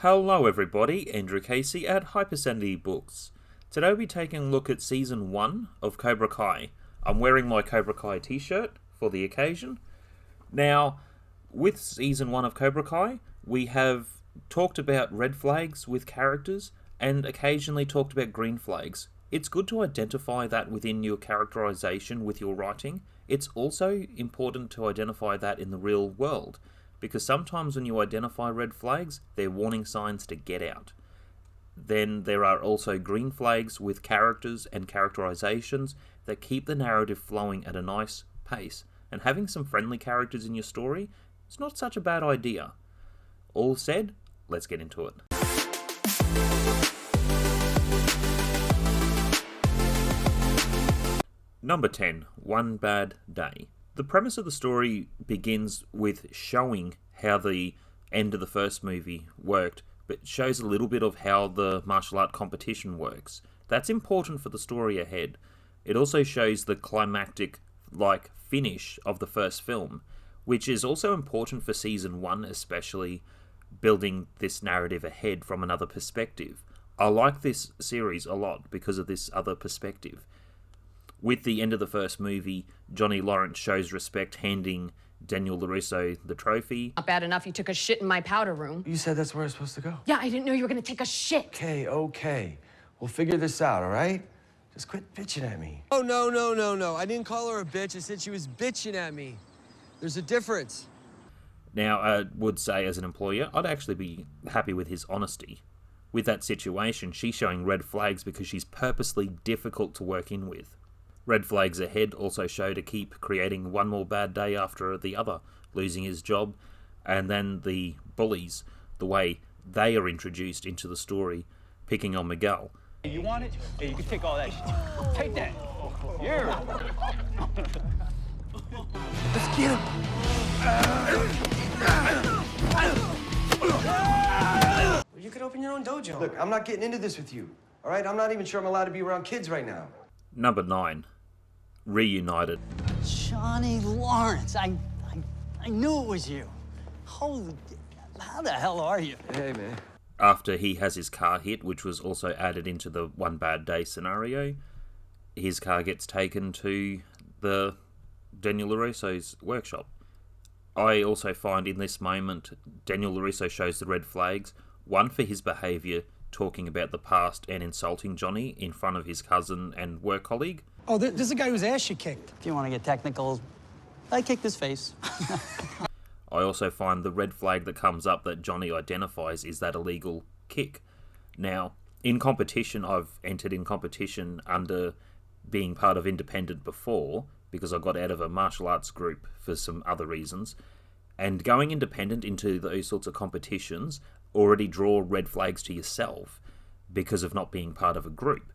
Hello everybody, Andrew Casey at Hypersanity Books. Today we'll be taking a look at Season 1 of Cobra Kai. I'm wearing my Cobra Kai t-shirt for the occasion. Now, with Season 1 of Cobra Kai, we have talked about red flags with characters and occasionally talked about green flags. It's good to identify that within your characterization with your writing. It's also important to identify that in the real world, because sometimes when you identify red flags, they're warning signs to get out. Then there are also green flags with characters and characterizations that keep the narrative flowing at a nice pace. And having some friendly characters in your story is not such a bad idea. All said, let's get into it. Number 10, One Bad Day. The premise of the story begins with showing how the end of the first movie worked, but shows a little bit of how the martial art competition works. That's important for the story ahead. It also shows the climactic, finish of the first film, which is also important for Season 1, especially building this narrative ahead from another perspective. I like this series a lot because of this other perspective. With the end of the first movie, Johnny Lawrence shows respect, handing Daniel LaRusso the trophy. Not bad enough you took a shit in my powder room. You said that's where I was supposed to go. Yeah, I didn't know you were gonna take a shit. Okay. We'll figure this out, all right? Just quit bitching at me. Oh, no. I didn't call her a bitch. I said she was bitching at me. There's a difference. Now, I would say as an employer, I'd actually be happy with his honesty. With that situation, she's showing red flags because she's purposely difficult to work in with. Red flags ahead also show to keep creating one more bad day after the other, losing his job, and then the bullies, the way they are introduced into the story, picking on Miguel. You want it? Yeah, you can take all that shit. Take that. Yeah. Let's get him! You could open your own dojo. Look, I'm not getting into this with you, all right? I'm not even sure I'm allowed to be around kids right now. Number 9, Reunited. Johnny Lawrence, I knew it was you. Holy, how the hell are you? Hey, man. After he has his car hit, which was also added into the one bad day scenario, his car gets taken to the Daniel LaRusso's workshop. I also find in this moment, Daniel LaRusso shows the red flags, one for his behaviour, talking about the past and insulting Johnny in front of his cousin and work colleague. Oh, this is a guy whose ass you kicked. If you want to get technical, I kicked his face. I also find the red flag that comes up that Johnny identifies is that illegal kick. Now, in competition, I've entered in competition under being part of Independent before, because I got out of a martial arts group for some other reasons, and going independent into those sorts of competitions already draw red flags to yourself because of not being part of a group.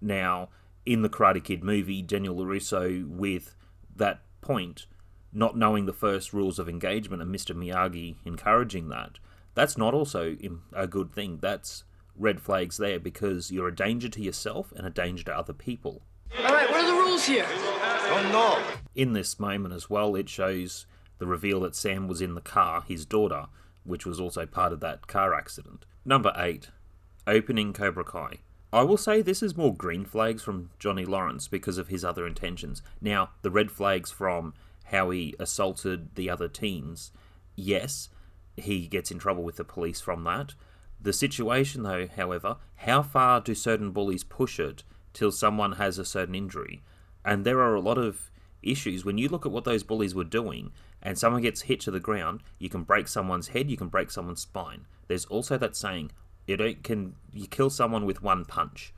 Now, in the Karate Kid movie, Daniel LaRusso, with that point, not knowing the first rules of engagement and Mr. Miyagi encouraging that, that's not also a good thing. That's red flags there because you're a danger to yourself and a danger to other people. All right, what are the rules here? Oh, no. In this moment as well, it shows the reveal that Sam was in the car, his daughter, which was also part of that car accident. Number 8, opening Cobra Kai. I will say this is more green flags from Johnny Lawrence because of his other intentions. Now, the red flags from how he assaulted the other teens, yes, he gets in trouble with the police from that. The situation though, however, how far do certain bullies push it till someone has a certain injury? And there are a lot of issues when you look at what those bullies were doing and someone gets hit to the ground, you can break someone's head, you can break someone's spine. There's also that saying, you kill someone with one punch.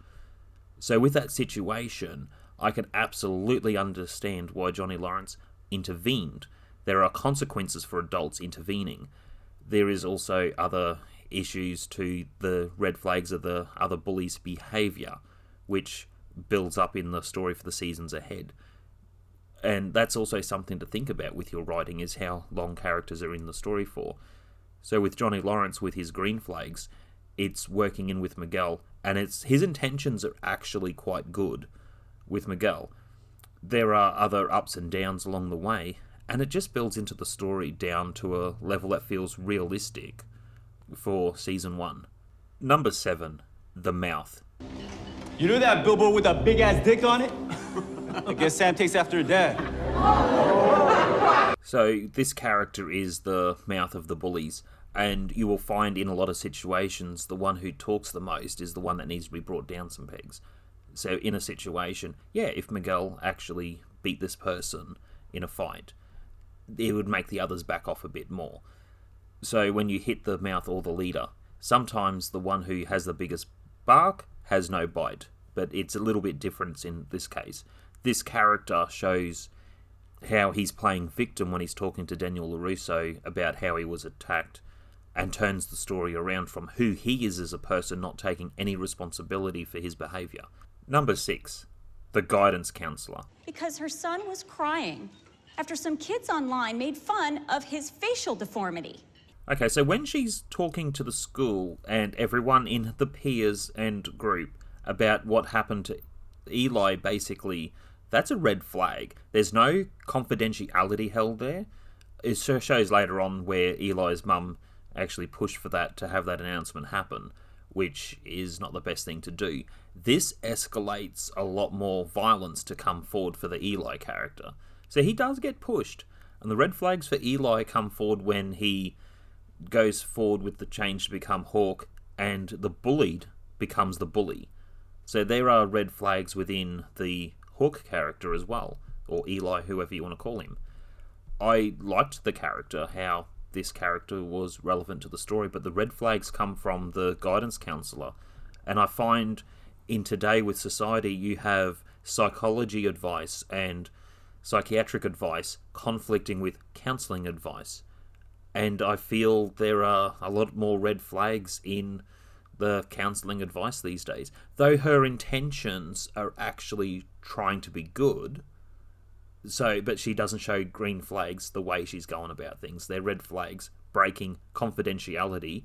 So with that situation, I can absolutely understand why Johnny Lawrence intervened. There are consequences for adults intervening. There is also other issues to the red flags of the other bullies' behaviour, which builds up in the story for the seasons ahead. And that's also something to think about with your writing, is how long characters are in the story for. So with Johnny Lawrence, with his green flags, it's working in with Miguel, and his intentions are actually quite good with Miguel. There are other ups and downs along the way, and it just builds into the story down to a level that feels realistic, for Season 1. Number 7, The Mouth. You know that billboard with that big-ass dick on it? I guess Sam takes after her dad. So this character is the mouth of the bullies, and you will find in a lot of situations the one who talks the most is the one that needs to be brought down some pegs. So in a situation, yeah, if Miguel actually beat this person in a fight, it would make the others back off a bit more. So when you hit the mouth or the leader, sometimes the one who has the biggest bark has no bite, but it's a little bit different in this case. This character shows how he's playing victim when he's talking to Daniel LaRusso about how he was attacked, and turns the story around from who he is as a person, not taking any responsibility for his behaviour. Number 6, the guidance counsellor. Because her son was crying after some kids online made fun of his facial deformity. Okay, so when she's talking to the school and everyone in the peers and group about what happened to Eli, basically, that's a red flag. There's no confidentiality held there. It shows later on where Eli's mum actually pushed for that to have that announcement happen, which is not the best thing to do. This escalates a lot more violence to come forward for the Eli character. So he does get pushed. And the red flags for Eli come forward when he goes forward with the change to become Hawk and the bullied becomes the bully. So there are red flags within the Hawk character as well, or Eli, whoever you want to call him. I liked the character, how this character was relevant to the story, but the red flags come from the guidance counsellor. And I find in today with society, you have psychology advice and psychiatric advice conflicting with counselling advice. And I feel there are a lot more red flags in the counselling advice these days. Though her intentions are actually trying to be good, but she doesn't show green flags the way she's going about things. They're red flags, breaking confidentiality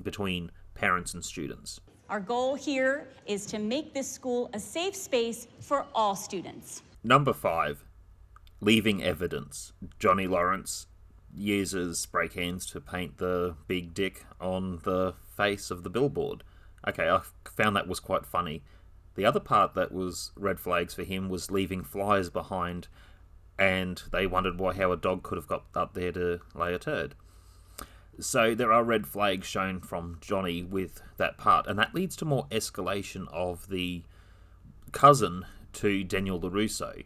between parents and students. Our goal here is to make this school a safe space for all students. Number 5, leaving evidence. Johnny Lawrence uses spray cans to paint the big dick on the face of the billboard. Okay, I found that was quite funny. The other part that was red flags for him was leaving flies behind, and they wondered how a dog could have got up there to lay a turd. So there are red flags shown from Johnny with that part, and that leads to more escalation of the cousin to Daniel LaRusso.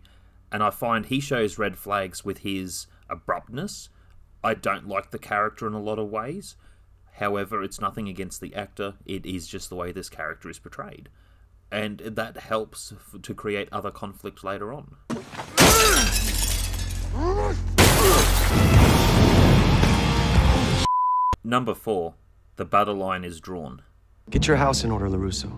And I find he shows red flags with his abruptness. I don't like the character in a lot of ways. However, it's nothing against the actor. It is just the way this character is portrayed. And that helps to create other conflict later on. Number 4, the battle line is drawn. Get your house in order, LaRusso.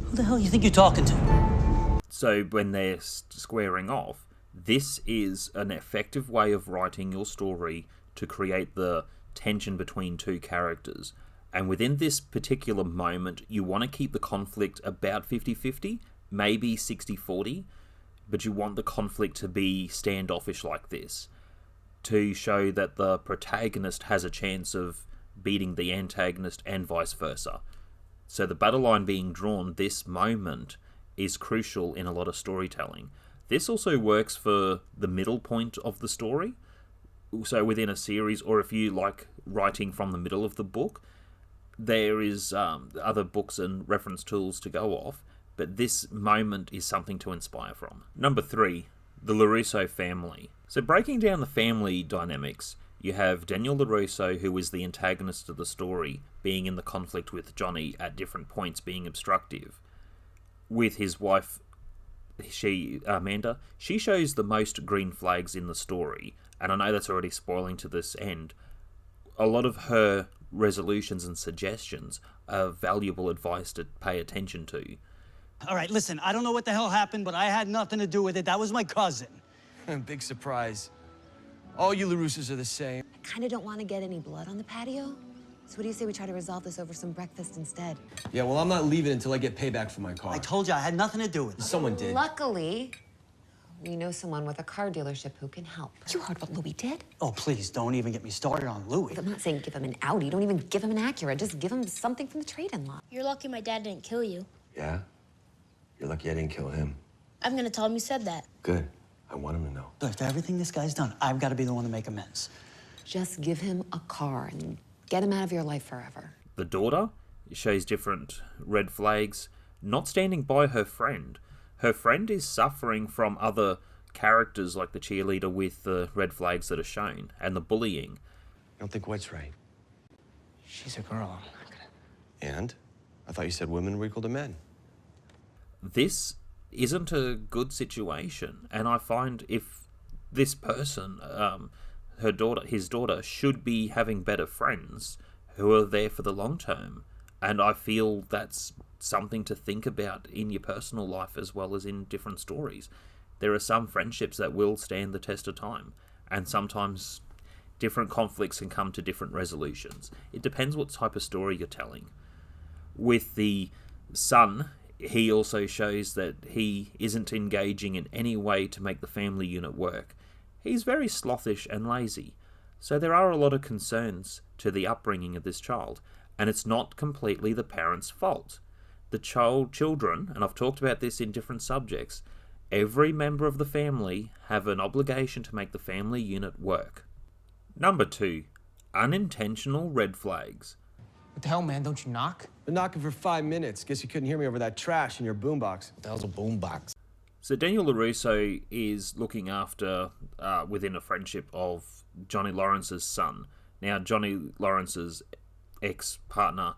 Who the hell you think you're talking to? So when they're squaring off, this is an effective way of writing your story to create the tension between two characters. And within this particular moment, you want to keep the conflict about 50-50, maybe 60-40, but you want the conflict to be standoffish like this, to show that the protagonist has a chance of beating the antagonist and vice versa. So the battle line being drawn, this moment, is crucial in a lot of storytelling. This also works for the middle point of the story. So within a series, or if you like writing from the middle of the book, there is other books and reference tools to go off, but this moment is something to inspire from. Number 3, the LaRusso family. So breaking down the family dynamics, you have Daniel LaRusso, who is the antagonist of the story, being in the conflict with Johnny at different points, being obstructive. With his wife, Amanda, she shows the most green flags in the story, and I know that's already spoiling to this end. A lot of her resolutions and suggestions are valuable advice to pay attention to. All right, listen, I don't know what the hell happened, but I had nothing to do with it. That was my cousin. Big surprise. All you LaRussos are the same. I kind of don't want to get any blood on the patio. So what do you say we try to resolve this over some breakfast instead? Yeah, well, I'm not leaving until I get payback for my car. I told you I had nothing to do with it. Someone did. Luckily, We know someone with a car dealership who can help. You heard what Louis did? Oh, please, don't even get me started on Louis. I'm not saying give him an Audi. Don't even give him an Acura. Just give him something from the trade-in lot. You're lucky my dad didn't kill you. Yeah? You're lucky I didn't kill him. I'm gonna tell him you said that. Good. I want him to know. But after everything this guy's done, I've got to be the one to make amends. Just give him a car and get him out of your life forever. The daughter shows different red flags, not standing by her friend. Her friend is suffering from other characters like the cheerleader with the red flags that are shown, and the bullying. I don't think White's right. She's a girl. I'm not gonna... And? I thought you said women were equal to men. This isn't a good situation, and I find if this person, his daughter, should be having better friends who are there for the long term, and I feel that's something to think about in your personal life as well as in different stories. There are some friendships that will stand the test of time, and sometimes different conflicts can come to different resolutions. It depends what type of story you're telling. With the son, he also shows that he isn't engaging in any way to make the family unit work. He's very slothish and lazy. So there are a lot of concerns to the upbringing of this child, and it's not completely the parents' fault. The children, and I've talked about this in different subjects, every member of the family have an obligation to make the family unit work. Number 2, unintentional red flags. What the hell, man? Don't you knock? Been knocking for 5 minutes. Guess you couldn't hear me over that trash in your boombox. What the hell's a boombox? So Daniel LaRusso is looking after, within a friendship of Johnny Lawrence's son. Now, Johnny Lawrence's ex-partner,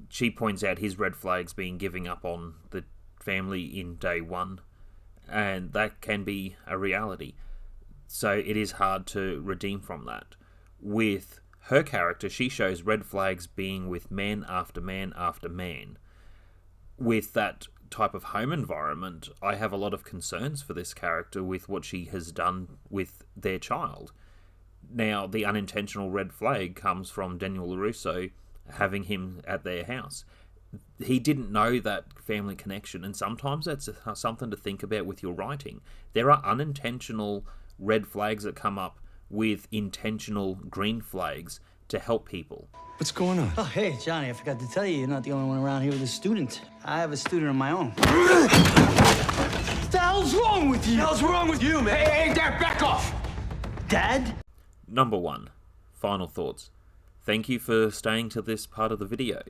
she points out his red flags being giving up on the family in day one, and that can be a reality. So it is hard to redeem from that. With her character, she shows red flags being with man after man after man. With that type of home environment, I have a lot of concerns for this character with what she has done with their child. Now, the unintentional red flag comes from Daniel LaRusso having him at their house. He didn't know that family connection, and sometimes that's something to think about with your writing. There are unintentional red flags that come up with intentional green flags to help people. What's going on? Oh, hey, Johnny, I forgot to tell you, you're not the only one around here with a student. I have a student of my own. What the hell's wrong with you? What the hell's wrong with you, man? Hey, Dad, back off! Dad? Number 1, final thoughts. Thank you for staying to this part of the video.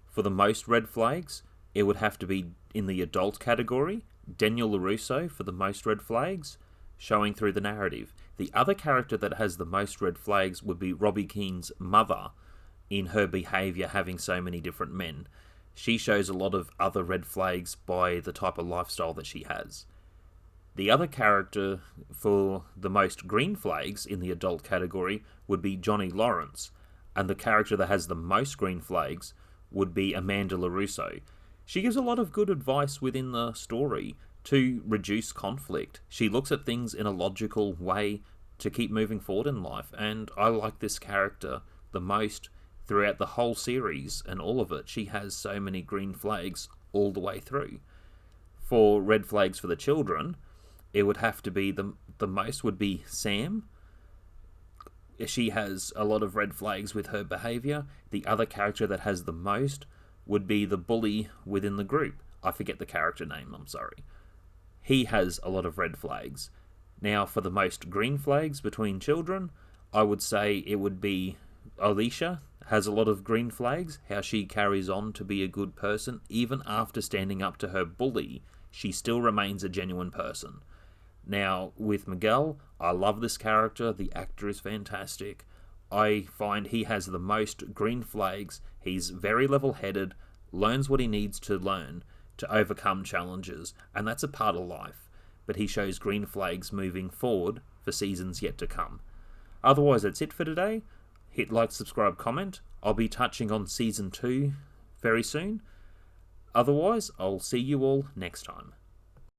For the most red flags, it would have to be in the adult category, Daniel LaRusso for the most red flags, showing through the narrative. The other character that has the most red flags would be Robbie Keane's mother, in her behaviour having so many different men. She shows a lot of other red flags by the type of lifestyle that she has. The other character for the most green flags in the adult category would be Johnny Lawrence, and the character that has the most green flags would be Amanda LaRusso. She gives a lot of good advice within the story to reduce conflict. She looks at things in a logical way to keep moving forward in life, and I like this character the most throughout the whole series and all of it. She has so many green flags all the way through. For red flags for the children, it would have to be the most would be Sam. She has a lot of red flags with her behaviour. The other character that has the most would be the bully within the group. I forget the character name, I'm sorry. He has a lot of red flags. Now, for the most green flags between children, I would say it would be Alicia. Has a lot of green flags, how she carries on to be a good person. Even after standing up to her bully, she still remains a genuine person. Now, with Miguel, I love this character. The actor is fantastic. I find he has the most green flags. He's very level-headed, learns what he needs to learn to overcome challenges, and that's a part of life. But he shows green flags moving forward for seasons yet to come. Otherwise, that's it for today. Hit like, subscribe, comment. I'll be touching on Season 2 very soon. Otherwise, I'll see you all next time.